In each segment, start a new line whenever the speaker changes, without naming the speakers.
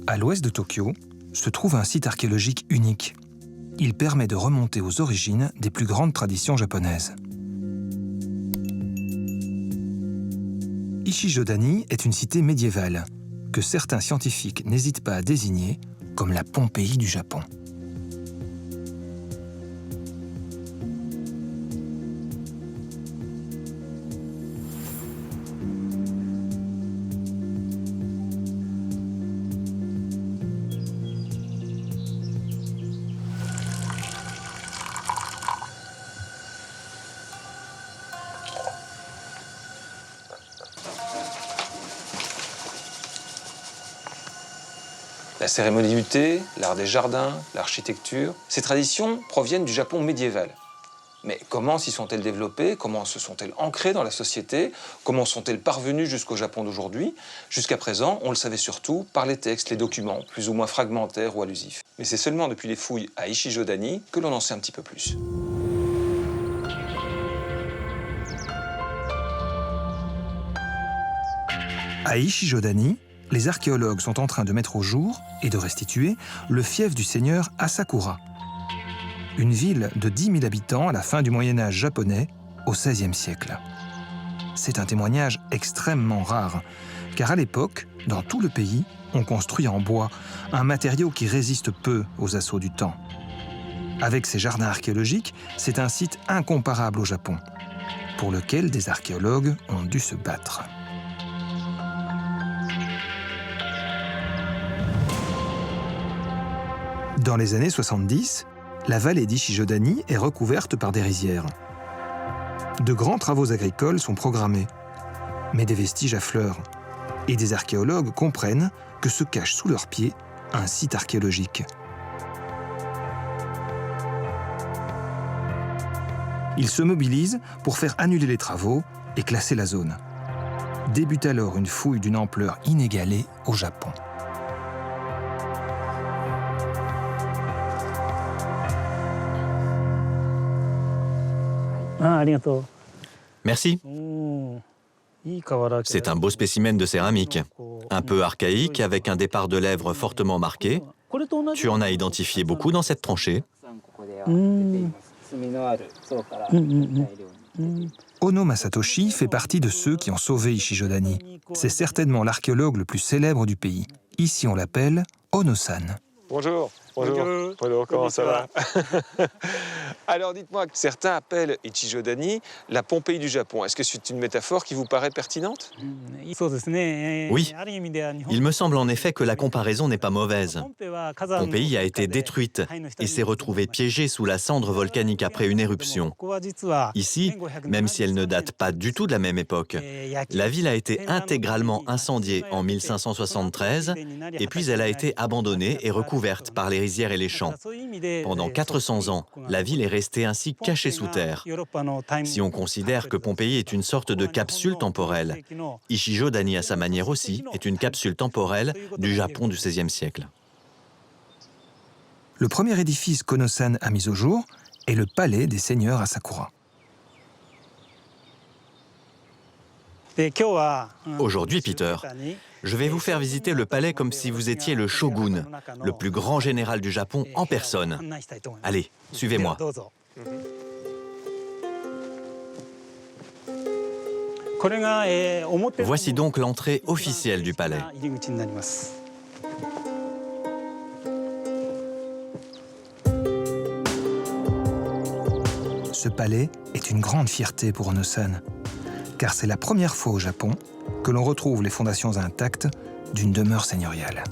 À l'ouest de Tokyo se trouve un site archéologique unique. Il permet de remonter aux origines des plus grandes traditions japonaises. Ichijodani est une cité médiévale que certains scientifiques n'hésitent pas à désigner comme la Pompéi du Japon.
La cérémonie du thé, l'art des jardins, l'architecture, ces traditions proviennent du Japon médiéval. Mais comment s'y sont-elles développées? Comment se sont-elles ancrées dans la société? Comment sont-elles parvenues jusqu'au Japon d'aujourd'hui? Jusqu'à présent, on le savait surtout par les textes, les documents, plus ou moins fragmentaires ou allusifs. Mais c'est seulement depuis les fouilles à Ichijodani que l'on en sait un petit peu plus.
À Ichijodani, les archéologues sont en train de mettre au jour et de restituer le fief du seigneur Asakura, une ville de 10 000 habitants à la fin du Moyen-Âge japonais, au XVIe siècle. C'est un témoignage extrêmement rare, car à l'époque, dans tout le pays, on construit en bois, un matériau qui résiste peu aux assauts du temps. Avec ses jardins archéologiques, c'est un site incomparable au Japon, pour lequel des archéologues ont dû se battre. Dans les années 70, la vallée d'Ichijodani est recouverte par des rizières. De grands travaux agricoles sont programmés, mais des vestiges affleurent, et des archéologues comprennent que se cache sous leurs pieds un site archéologique. Ils se mobilisent pour faire annuler les travaux et classer la zone. Débute alors une fouille d'une ampleur inégalée au Japon.
Merci. C'est un beau spécimen de céramique, un peu archaïque avec un départ de lèvres fortement marqué. Tu en as identifié beaucoup dans cette tranchée.
Ono Masatoshi fait partie de ceux qui ont sauvé Ichijodani. C'est certainement l'archéologue le plus célèbre du pays. Ici, on l'appelle Ono-san.
Bonjour. Bonjour. Bonjour, comment ça va? Alors dites-moi, certains appellent Ichijodani la Pompéi du Japon. Est-ce que c'est une métaphore qui vous paraît pertinente?
Oui, il me semble en effet que la comparaison n'est pas mauvaise. Pompéi a été détruite et s'est retrouvée piégée sous la cendre volcanique après une éruption. Ici, même si elle ne date pas du tout de la même époque, la ville a été intégralement incendiée en 1573 et puis elle a été abandonnée et recouverte par les rizières et les champs. Pendant 400 ans, la ville est restée ainsi cachée sous terre. Si on considère que Pompéi est une sorte de capsule temporelle, Ichijodani à sa manière aussi est une capsule temporelle du Japon du XVIe siècle.
Le premier édifice qu'Ono-san a mis au jour est le palais des seigneurs Asakura.
Aujourd'hui, Peter, je vais vous faire visiter le palais comme si vous étiez le shogun, le plus grand général du Japon en personne. Allez, suivez-moi. Voici donc l'entrée officielle du palais.
Ce palais est une grande fierté pour Ono-san, car c'est la première fois au Japon que l'on retrouve les fondations intactes d'une demeure seigneuriale.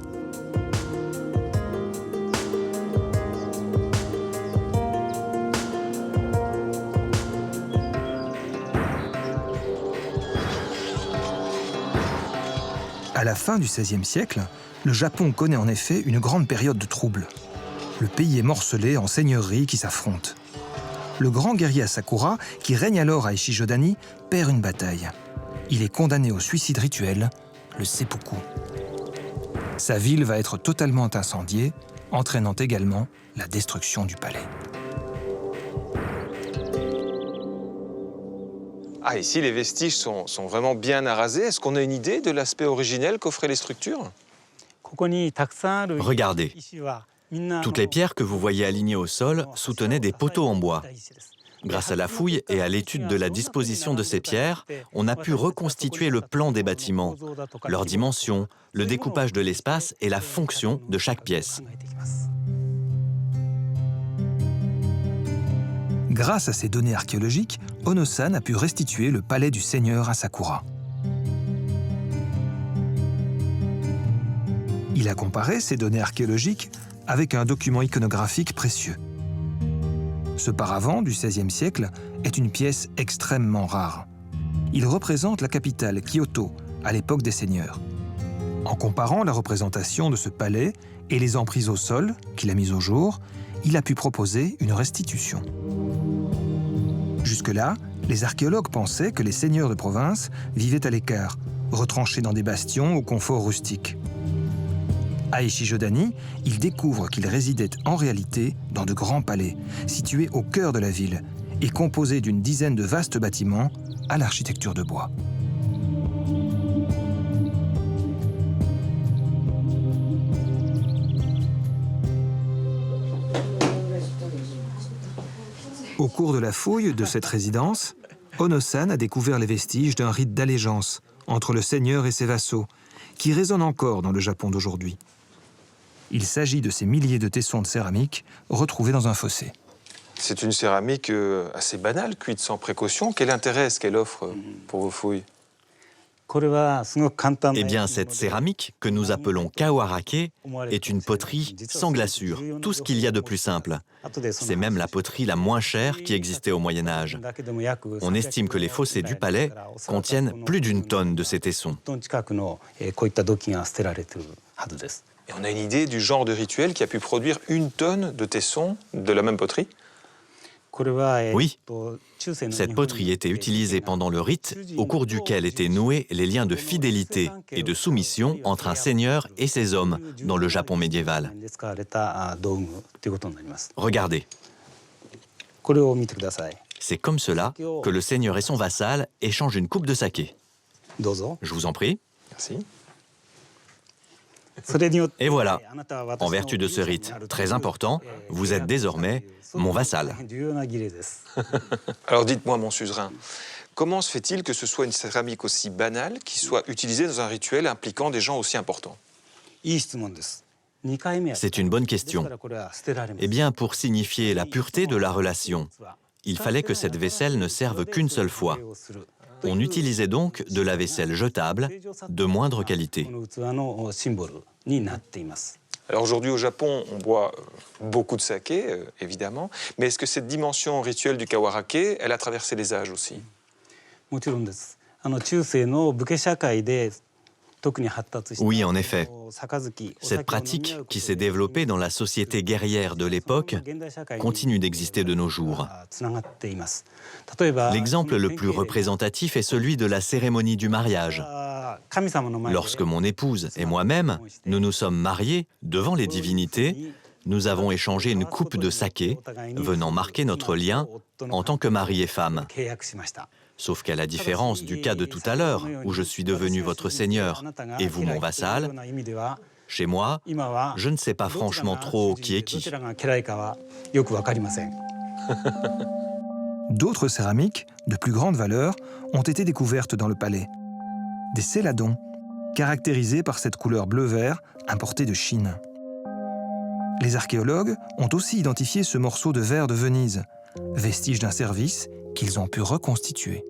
À la fin du XVIe siècle, le Japon connaît en effet une grande période de troubles. Le pays est morcelé en seigneuries qui s'affrontent. Le grand guerrier Asakura, qui règne alors à Ichijodani, perd une bataille. Il est condamné au suicide rituel, le seppuku. Sa ville va être totalement incendiée, entraînant également la destruction du palais.
Ah, ici, les vestiges sont vraiment bien arasés. Est-ce qu'on a une idée de l'aspect originel qu'offraient les structures?
Regardez, toutes les pierres que vous voyez alignées au sol soutenaient des poteaux en bois. Grâce à la fouille et à l'étude de la disposition de ces pierres, on a pu reconstituer le plan des bâtiments, leurs dimensions, le découpage de l'espace et la fonction de chaque pièce.
Grâce à ces données archéologiques, Ono-san a pu restituer le palais du seigneur à Sakura. Il a comparé ces données archéologiques avec un document iconographique précieux. Ce paravent du XVIe siècle est une pièce extrêmement rare. Il représente la capitale, Kyoto, à l'époque des seigneurs. En comparant la représentation de ce palais et les emprises au sol qu'il a mises au jour, il a pu proposer une restitution. Jusque-là, les archéologues pensaient que les seigneurs de province vivaient à l'écart, retranchés dans des bastions au confort rustique. À Echi-Jōdani, il découvre qu'ils résidaient en réalité dans de grands palais, situés au cœur de la ville et composés d'une dizaine de vastes bâtiments à l'architecture de bois. Au cours de la fouille de cette résidence, Ono-san a découvert les vestiges d'un rite d'allégeance entre le seigneur et ses vassaux, qui résonne encore dans le Japon d'aujourd'hui. Il s'agit de ces milliers de tessons de céramique retrouvés dans un fossé.
C'est une céramique assez banale, cuite sans précaution. Quel intérêt est-ce qu'elle offre pour vos fouilles?
Eh bien, cette céramique, que nous appelons kawarake, est une poterie sans glaçure, tout ce qu'il y a de plus simple. C'est même la poterie la moins chère qui existait au Moyen-Âge. On estime que les fossés du palais contiennent plus d'une tonne de ces tessons.
Et on a une idée du genre de rituel qui a pu produire une tonne de tessons de la même poterie?
Oui, cette poterie était utilisée pendant le rite au cours duquel étaient noués les liens de fidélité et de soumission entre un seigneur et ses hommes dans le Japon médiéval. Regardez. C'est comme cela que le seigneur et son vassal échangent une coupe de saké. Je vous en prie.
Merci.
Et voilà, en vertu de ce rite très important, vous êtes désormais mon vassal.
Alors dites-moi, mon suzerain, comment se fait-il que ce soit une céramique aussi banale qui soit utilisée dans un rituel impliquant des gens aussi importants?
C'est une bonne question. Eh bien, pour signifier la pureté de la relation, il fallait que cette vaisselle ne serve qu'une seule fois. On utilisait donc de la vaisselle jetable de moindre qualité.
Alors aujourd'hui au Japon, on boit beaucoup de saké, évidemment, mais est-ce que cette dimension rituelle du kawarake, elle a traversé les âges aussi?
Oui, en effet. Cette pratique, qui s'est développée dans la société guerrière de l'époque, continue d'exister de nos jours. L'exemple le plus représentatif est celui de la cérémonie du mariage. Lorsque mon épouse et moi-même, nous nous sommes mariés devant les divinités, nous avons échangé une coupe de saké, venant marquer notre lien en tant que mari et femme. Sauf qu'à la différence du cas de tout à l'heure, où je suis devenu votre seigneur et vous mon vassal, chez moi, je ne sais pas franchement trop qui est qui.
D'autres céramiques, de plus grande valeur, ont été découvertes dans le palais. Des céladons, caractérisés par cette couleur bleu-vert importée de Chine. Les archéologues ont aussi identifié ce morceau de verre de Venise, vestige d'un service qu'ils ont pu reconstituer.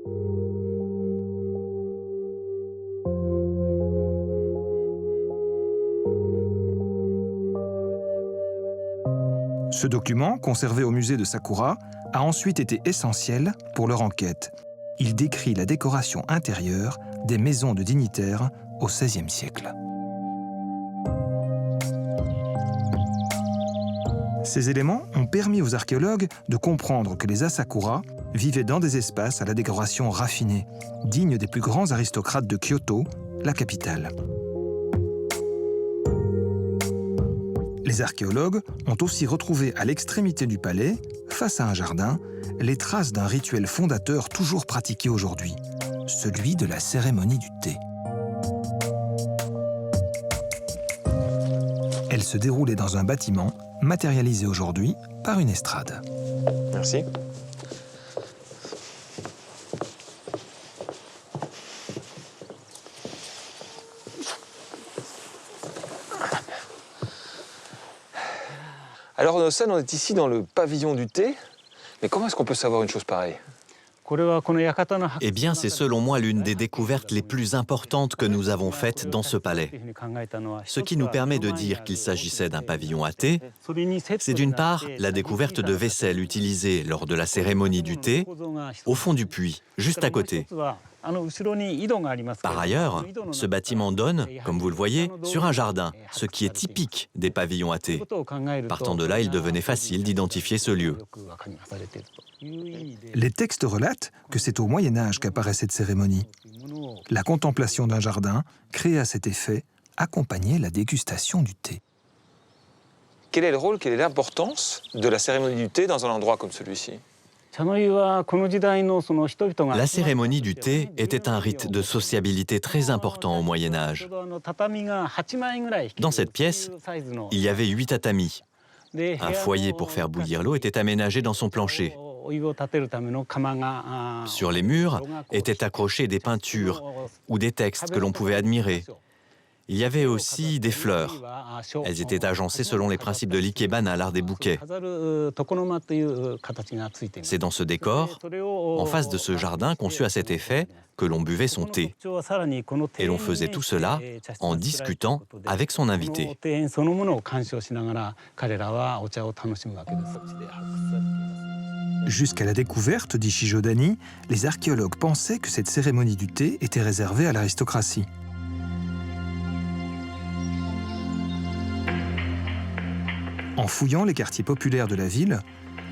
Ce document, conservé au musée de Sakura, a ensuite été essentiel pour leur enquête. Il décrit la décoration intérieure des maisons de dignitaires au XVIe siècle. Ces éléments ont permis aux archéologues de comprendre que les Asakura vivaient dans des espaces à la décoration raffinée, dignes des plus grands aristocrates de Kyoto, la capitale. Les archéologues ont aussi retrouvé à l'extrémité du palais, face à un jardin, les traces d'un rituel fondateur toujours pratiqué aujourd'hui, celui de la cérémonie du thé. Elle se déroulait dans un bâtiment, matérialisé aujourd'hui par une estrade.
Merci. Alors, Ono-san, on est ici dans le pavillon du thé. Mais comment est-ce qu'on peut savoir une chose pareille?
Eh bien, c'est selon moi l'une des découvertes les plus importantes que nous avons faites dans ce palais. Ce qui nous permet de dire qu'il s'agissait d'un pavillon à thé, c'est d'une part la découverte de vaisselle utilisée lors de la cérémonie du thé, au fond du puits, juste à côté. Par ailleurs, ce bâtiment donne, comme vous le voyez, sur un jardin, ce qui est typique des pavillons à thé. Partant de là, il devenait facile d'identifier ce lieu.
Les textes relatent que c'est au Moyen-Âge qu'apparaît cette cérémonie. La contemplation d'un jardin, créée à cet effet, accompagnait la dégustation du thé.
Quel est le rôle, quelle est l'importance de la cérémonie du thé dans un endroit comme celui-ci?
La cérémonie du thé était un rite de sociabilité très important au Moyen-Âge. Dans cette pièce, il y avait 8 tatamis. Un foyer pour faire bouillir l'eau était aménagé dans son plancher. Sur les murs étaient accrochées des peintures ou des textes que l'on pouvait admirer. Il y avait aussi des fleurs. Elles étaient agencées selon les principes de l'ikebana, l'art des bouquets. C'est dans ce décor, en face de ce jardin conçu à cet effet, que l'on buvait son thé. Et l'on faisait tout cela en discutant avec son invité.
Jusqu'à la découverte d'Ishi-Jōdani, les archéologues pensaient que cette cérémonie du thé était réservée à l'aristocratie. En fouillant les quartiers populaires de la ville,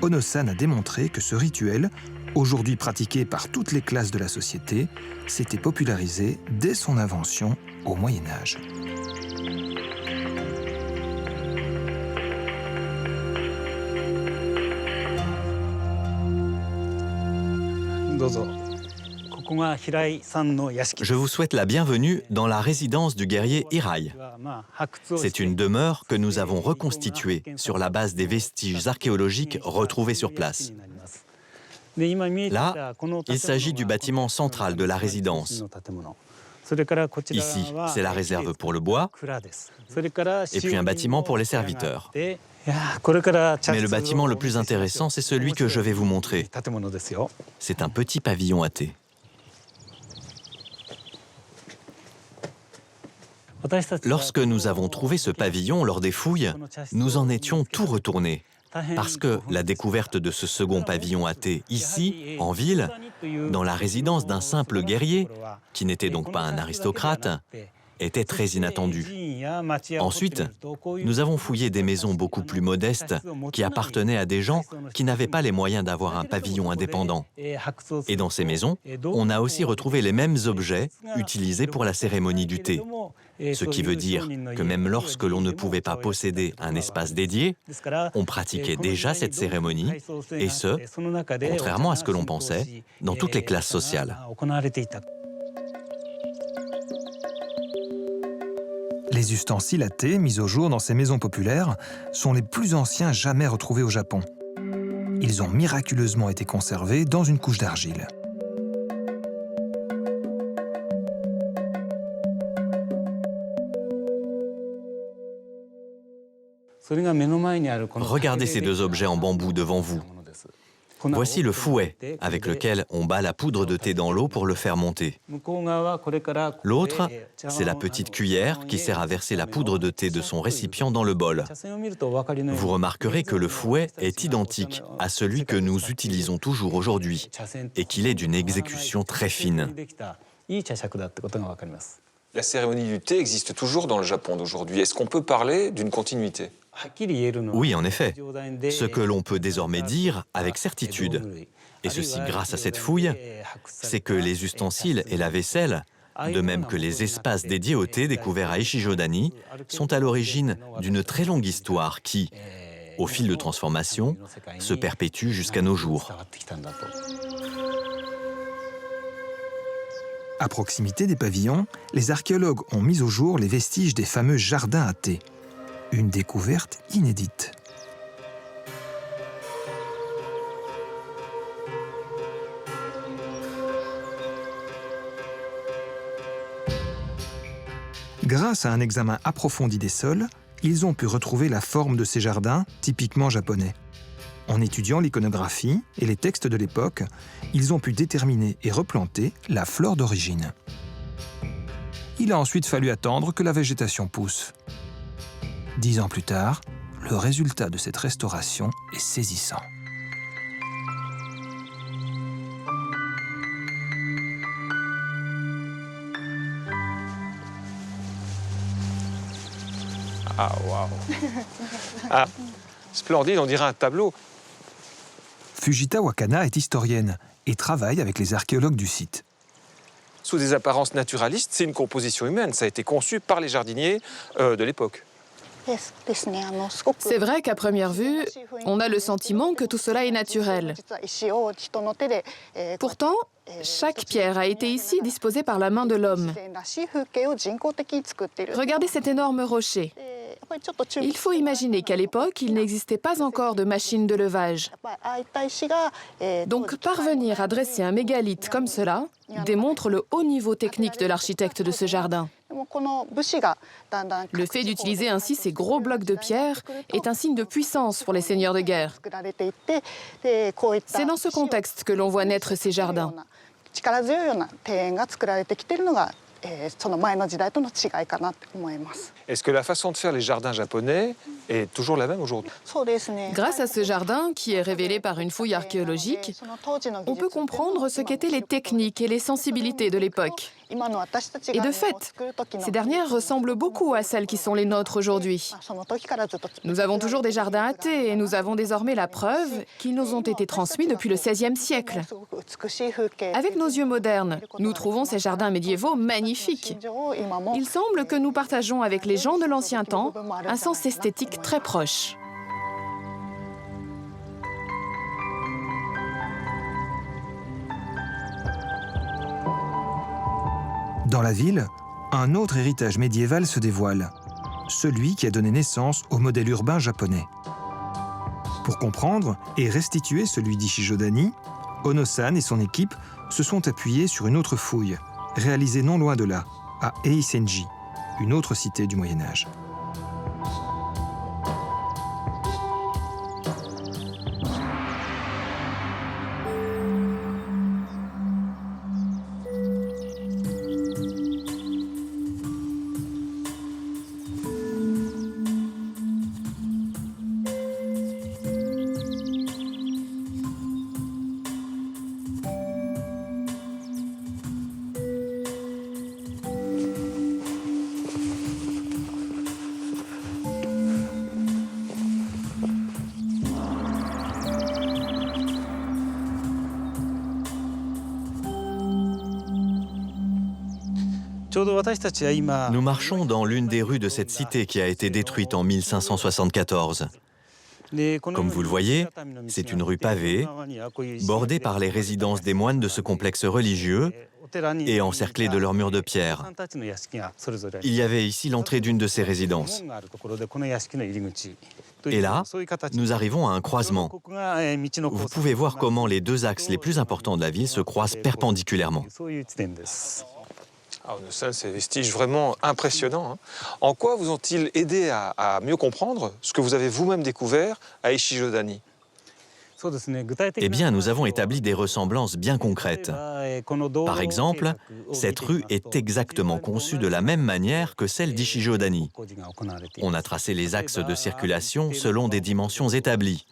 Ono-san a démontré que ce rituel, aujourd'hui pratiqué par toutes les classes de la société, s'était popularisé dès son invention au Moyen-Âge.
Je vous souhaite la bienvenue dans la résidence du guerrier Hirai. C'est une demeure que nous avons reconstituée sur la base des vestiges archéologiques retrouvés sur place. Là, il s'agit du bâtiment central de la résidence. Ici, c'est la réserve pour le bois, et puis un bâtiment pour les serviteurs. Mais le bâtiment le plus intéressant, c'est celui que je vais vous montrer. C'est un petit pavillon à thé. Lorsque nous avons trouvé ce pavillon lors des fouilles, nous en étions tout retournés. Parce que la découverte de ce second pavillon à thé ici, en ville, dans la résidence d'un simple guerrier, qui n'était donc pas un aristocrate, était très inattendue. Ensuite, nous avons fouillé des maisons beaucoup plus modestes qui appartenaient à des gens qui n'avaient pas les moyens d'avoir un pavillon indépendant. Et dans ces maisons, on a aussi retrouvé les mêmes objets utilisés pour la cérémonie du thé. Ce qui veut dire que même lorsque l'on ne pouvait pas posséder un espace dédié, on pratiquait déjà cette cérémonie, et ce, contrairement à ce que l'on pensait, dans toutes les classes sociales.
Les ustensiles à thé mis au jour dans ces maisons populaires sont les plus anciens jamais retrouvés au Japon. Ils ont miraculeusement été conservés dans une couche d'argile.
Regardez ces deux objets en bambou devant vous. Voici le fouet avec lequel on bat la poudre de thé dans l'eau pour le faire monter. L'autre, c'est la petite cuillère qui sert à verser la poudre de thé de son récipient dans le bol. Vous remarquerez que le fouet est identique à celui que nous utilisons toujours aujourd'hui et qu'il est d'une exécution très fine.
La cérémonie du thé existe toujours dans le Japon d'aujourd'hui. Est-ce qu'on peut parler d'une continuité?
Oui, en effet. Ce que l'on peut désormais dire avec certitude, et ceci grâce à cette fouille, c'est que les ustensiles et la vaisselle, de même que les espaces dédiés au thé découverts à Ishi-Jōdani, sont à l'origine d'une très longue histoire qui, au fil de transformation, se perpétue jusqu'à nos jours.
À proximité des pavillons, les archéologues ont mis au jour les vestiges des fameux jardins à thé. Une découverte inédite. Grâce à un examen approfondi des sols, ils ont pu retrouver la forme de ces jardins typiquement japonais. En étudiant l'iconographie et les textes de l'époque, ils ont pu déterminer et replanter la flore d'origine. Il a ensuite fallu attendre que la végétation pousse. 10 ans plus tard, le résultat de cette restauration est saisissant.
Ah, waouh! Ah, splendide, on dirait un tableau.
Fujita Wakana est historienne et travaille avec les archéologues du site.
Sous des apparences naturalistes, c'est une composition humaine. Ça a été conçu par les jardiniers de l'époque.
C'est vrai qu'à première vue, on a le sentiment que tout cela est naturel. Pourtant, chaque pierre a été ici disposée par la main de l'homme. Regardez cet énorme rocher. Il faut imaginer qu'à l'époque, il n'existait pas encore de machine de levage. Donc, parvenir à dresser un mégalithe comme cela démontre le haut niveau technique de l'architecte de ce jardin. Le fait d'utiliser ainsi ces gros blocs de pierre est un signe de puissance pour les seigneurs de guerre. C'est dans ce contexte que l'on voit naître ces jardins.
Est-ce que la façon de faire les jardins japonais est toujours la même aujourd'hui?
Grâce à ce jardin, qui est révélé par une fouille archéologique, on peut comprendre ce qu'étaient les techniques et les sensibilités de l'époque. Et de fait, ces dernières ressemblent beaucoup à celles qui sont les nôtres aujourd'hui. Nous avons toujours des jardins à thé et nous avons désormais la preuve qu'ils nous ont été transmis depuis le XVIe siècle. Avec nos yeux modernes, nous trouvons ces jardins médiévaux magnifiques. Il semble que nous partageons avec les gens de l'ancien temps un sens esthétique très proche.
Dans la ville, un autre héritage médiéval se dévoile, celui qui a donné naissance au modèle urbain japonais. Pour comprendre et restituer celui d'Ichijodani, Ono-san et son équipe se sont appuyés sur une autre fouille, réalisée non loin de là, à Eisenji, une autre cité du Moyen-Âge.
Nous marchons dans l'une des rues de cette cité qui a été détruite en 1574. Comme vous le voyez, c'est une rue pavée, bordée par les résidences des moines de ce complexe religieux et encerclée de leurs murs de pierre. Il y avait ici l'entrée d'une de ces résidences. Et là, nous arrivons à un croisement. Vous pouvez voir comment les deux axes les plus importants de la ville se croisent perpendiculairement.
Ah, ces vestiges vraiment impressionnants. En quoi vous ont-ils aidé à mieux comprendre ce que vous avez vous-même découvert à Ichijodani?
Eh bien, nous avons établi des ressemblances bien concrètes. Par exemple, cette rue est exactement conçue de la même manière que celle d'Ichijodani. On a tracé les axes de circulation selon des dimensions établies.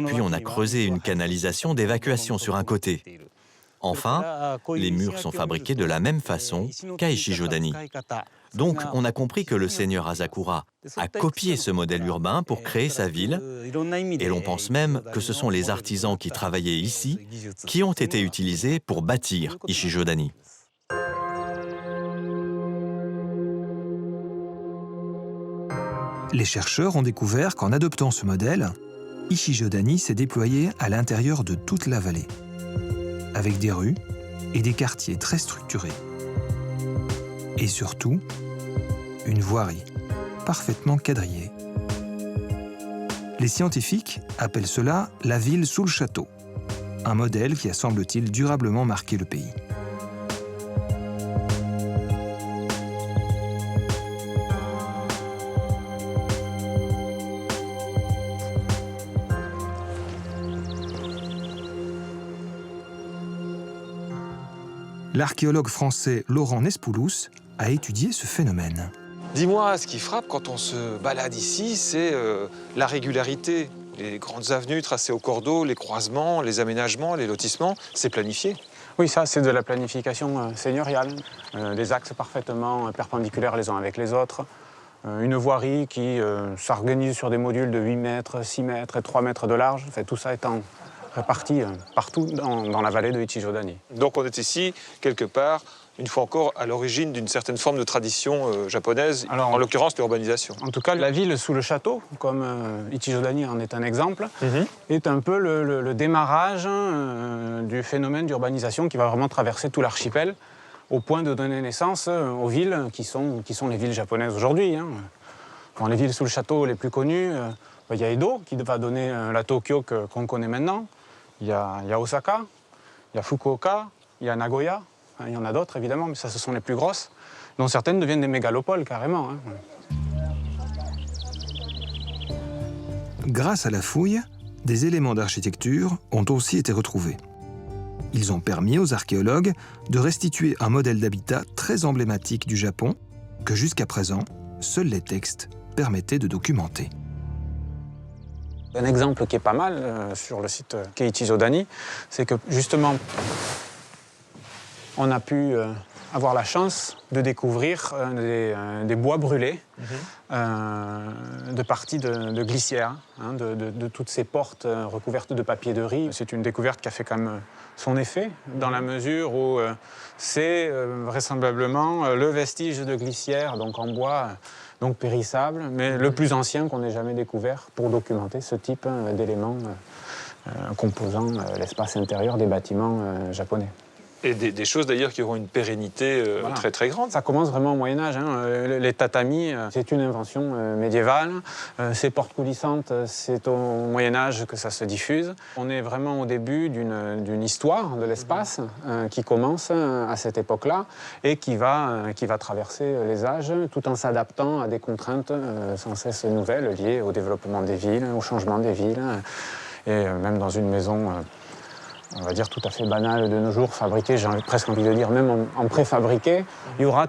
Puis on a creusé une canalisation d'évacuation sur un côté. Enfin, les murs sont fabriqués de la même façon qu'à Ichijodani. Donc, on a compris que le seigneur Asakura a copié ce modèle urbain pour créer sa ville, et l'on pense même que ce sont les artisans qui travaillaient ici qui ont été utilisés pour bâtir Ichijodani.
Les chercheurs ont découvert qu'en adoptant ce modèle, Ichijodani s'est déployé à l'intérieur de toute la vallée, avec des rues et des quartiers très structurés. Et surtout, une voirie parfaitement quadrillée. Les scientifiques appellent cela la ville sous le château, un modèle qui a semble-t-il durablement marqué le pays. L'archéologue français Laurent Nespoulos a étudié ce phénomène.
Dis-moi, ce qui frappe quand on se balade ici, c'est la régularité. Les grandes avenues tracées au cordeau, les croisements, les aménagements, les lotissements, c'est planifié.
Oui, ça, c'est de la planification seigneuriale. Des axes parfaitement perpendiculaires les uns avec les autres. Une voirie qui s'organise sur des modules de 8 mètres, 6 mètres et 3 mètres de large. Enfin, tout ça étant réparti partout dans la vallée de Ichijodani.
Donc on est ici, quelque part, une fois encore, à l'origine d'une certaine forme de tradition japonaise, alors, en l'occurrence l'urbanisation.
En tout cas, la ville sous le château, comme Ichijodani en est un exemple, est un peu le démarrage du phénomène d'urbanisation qui va vraiment traverser tout l'archipel, au point de donner naissance aux villes qui sont les villes japonaises aujourd'hui. Dans les villes sous le château les plus connues, il y a Edo, qui va donner la Tokyo qu'on connaît maintenant. Il y a Osaka, il y a Fukuoka, il y a Nagoya. Il y en a d'autres, évidemment, mais ça, ce sont les plus grosses, dont certaines deviennent des mégalopoles, carrément.
Grâce à la fouille, des éléments d'architecture ont aussi été retrouvés. Ils ont permis aux archéologues de restituer un modèle d'habitat très emblématique du Japon que jusqu'à présent, seuls les textes permettaient de documenter.
Un exemple qui est pas mal sur le site Ichijodani, c'est que justement, on a pu avoir la chance de découvrir des bois brûlés de parties de glissières, de toutes ces portes recouvertes de papier de riz. C'est une découverte qui a fait quand même son effet, dans la mesure où c'est vraisemblablement le vestige de glissières, donc en bois, donc périssable, mais le plus ancien qu'on ait jamais découvert pour documenter ce type d'éléments composant l'espace intérieur des bâtiments japonais.
Et des choses d'ailleurs qui auront une pérennité très très grande.
Ça commence vraiment au Moyen-Âge. Les tatamis, c'est une invention médiévale. Ces portes coulissantes, c'est au Moyen-Âge que ça se diffuse. On est vraiment au début d'une histoire de l'espace qui commence à cette époque-là et qui va traverser les âges tout en s'adaptant à des contraintes sans cesse nouvelles liées au développement des villes, au changement des villes. Et même dans une maison, on va dire tout à fait banale de nos jours, fabriquée, j'ai presque envie de dire, même en préfabriqué, il y aura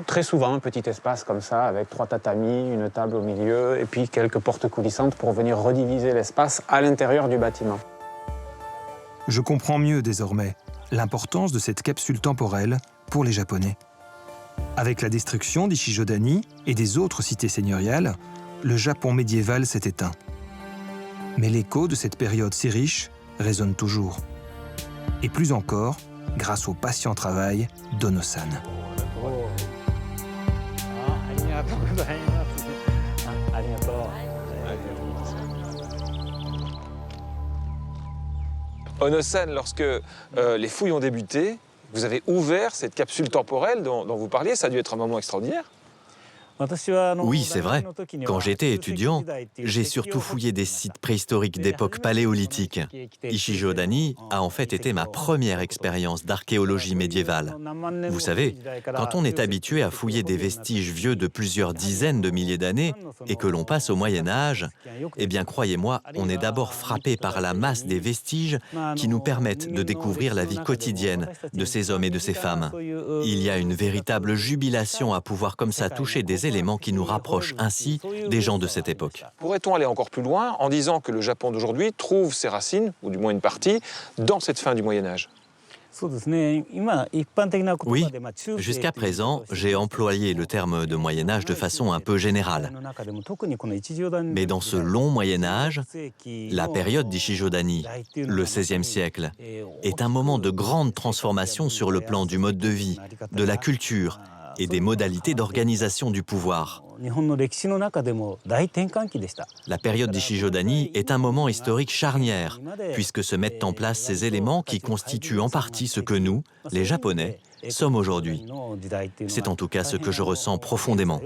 très souvent un petit espace comme ça, avec 3 tatamis, une table au milieu, et puis quelques portes coulissantes pour venir rediviser l'espace à l'intérieur du bâtiment.
Je comprends mieux désormais l'importance de cette capsule temporelle pour les Japonais. Avec la destruction d'Ichijodani et des autres cités seigneuriales, le Japon médiéval s'est éteint. Mais l'écho de cette période si riche résonne toujours. Et plus encore, grâce au patient travail d'Ono-san.
Ono-san, lorsque les fouilles ont débuté, vous avez ouvert cette capsule temporelle dont vous parliez, ça a dû être un moment extraordinaire.
Oui, c'est vrai. Quand j'étais étudiant, j'ai surtout fouillé des sites préhistoriques d'époque paléolithique. Ichijodani a en fait été ma première expérience d'archéologie médiévale. Vous savez, quand on est habitué à fouiller des vestiges vieux de plusieurs dizaines de milliers d'années et que l'on passe au Moyen-Âge, eh bien croyez-moi, on est d'abord frappé par la masse des vestiges qui nous permettent de découvrir la vie quotidienne de ces hommes et de ces femmes. Il y a une véritable jubilation à pouvoir comme ça toucher des éléments qui nous rapprochent ainsi des gens de cette époque.
Pourrait-on aller encore plus loin en disant que le Japon d'aujourd'hui trouve ses racines, ou du moins une partie, dans cette fin du Moyen-Âge ?
Oui, jusqu'à présent, j'ai employé le terme de Moyen-Âge de façon un peu générale. Mais dans ce long Moyen-Âge, la période d'Ichijodani, le XVIe siècle, est un moment de grande transformation sur le plan du mode de vie, de la culture et des modalités d'organisation du pouvoir. La période d'Ichijodani est un moment historique charnière, puisque se mettent en place ces éléments qui constituent en partie ce que nous, les Japonais, sommes aujourd'hui. C'est en tout cas ce que je ressens profondément.